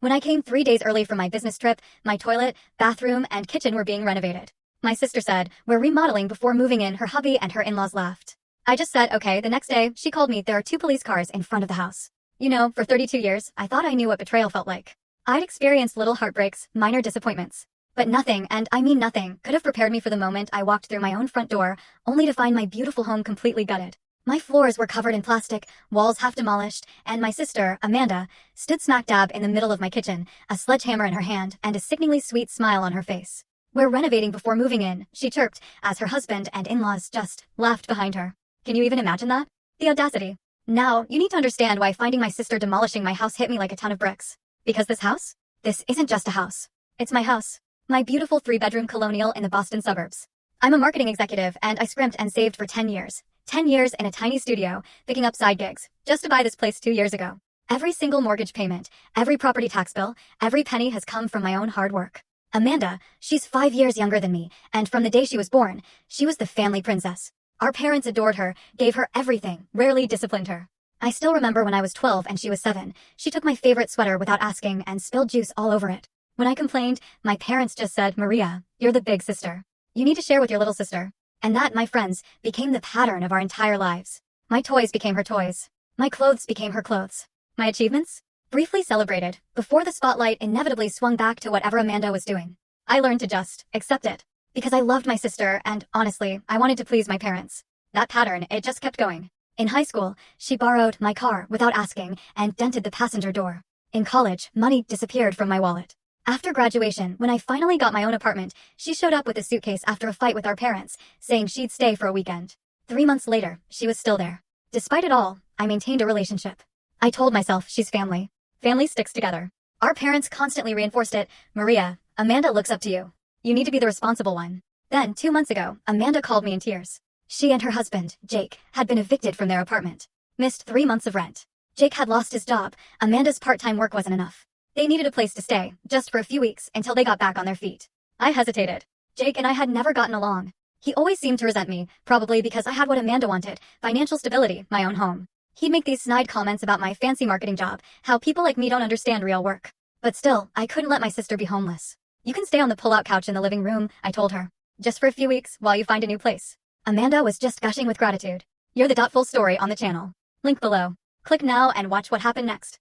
When I came 3 days early from my business trip, my toilet, bathroom, and kitchen were being renovated. My sister said, "We're remodeling before moving in." Her hubby and her in-laws laughed. I just said, okay. The next day, she called me. There are 2 police cars in front of the house. You know, for 32 years, I thought I knew what betrayal felt like. I'd experienced little heartbreaks, minor disappointments. But nothing, and I mean nothing, could have prepared me for the moment I walked through my own front door, only to find my beautiful home completely gutted. My floors were covered in plastic, walls half demolished, and my sister, Amanda, stood smack dab in the middle of my kitchen, a sledgehammer in her hand and a sickeningly sweet smile on her face. "We're renovating before moving in," she chirped, as her husband and in-laws just laughed behind her. Can you even imagine that? The audacity. Now, you need to understand why finding my sister demolishing my house hit me like a ton of bricks. Because this isn't just a house. It's my house. My beautiful 3-bedroom colonial in the Boston suburbs. I'm a marketing executive, and I scrimped and saved for 10 years. 10 years in a tiny studio, picking up side gigs, just to buy this place 2 years ago. Every single mortgage payment, every property tax bill, every penny has come from my own hard work. Amanda, she's 5 years younger than me, and from the day she was born, she was the family princess. Our parents adored her, gave her everything, rarely disciplined her. I still remember when I was 12 and she was 7, she took my favorite sweater without asking and spilled juice all over it. When I complained, my parents just said, "Maria, you're the big sister. You need to share with your little sister." And that, my friends, became the pattern of our entire lives. My toys became her toys. My clothes became her clothes. My achievements? Briefly celebrated, before the spotlight inevitably swung back to whatever Amanda was doing. I learned to just accept it. Because I loved my sister and, honestly, I wanted to please my parents. That pattern, it just kept going. In high school, she borrowed my car without asking and dented the passenger door. In college, money disappeared from my wallet. After graduation, when I finally got my own apartment, she showed up with a suitcase after a fight with our parents, saying she'd stay for a weekend. 3 months later, she was still there. Despite it all, I maintained a relationship. I told myself she's family. Family sticks together. Our parents constantly reinforced it. "Maria, Amanda looks up to you. You need to be the responsible one." Then, 2 months ago, Amanda called me in tears. She and her husband, Jake, had been evicted from their apartment. Missed 3 months of rent. Jake had lost his job. Amanda's part-time work wasn't enough. They needed a place to stay, just for a few weeks, until they got back on their feet. I hesitated. Jake and I had never gotten along. He always seemed to resent me, probably because I had what Amanda wanted, financial stability, my own home. He'd make these snide comments about my fancy marketing job, how people like me don't understand real work. But still, I couldn't let my sister be homeless. "You can stay on the pull-out couch in the living room," I told her. "Just for a few weeks, while you find a new place." Amanda was just gushing with gratitude. You're the full story on the channel. Link below. Click now and watch what happened next.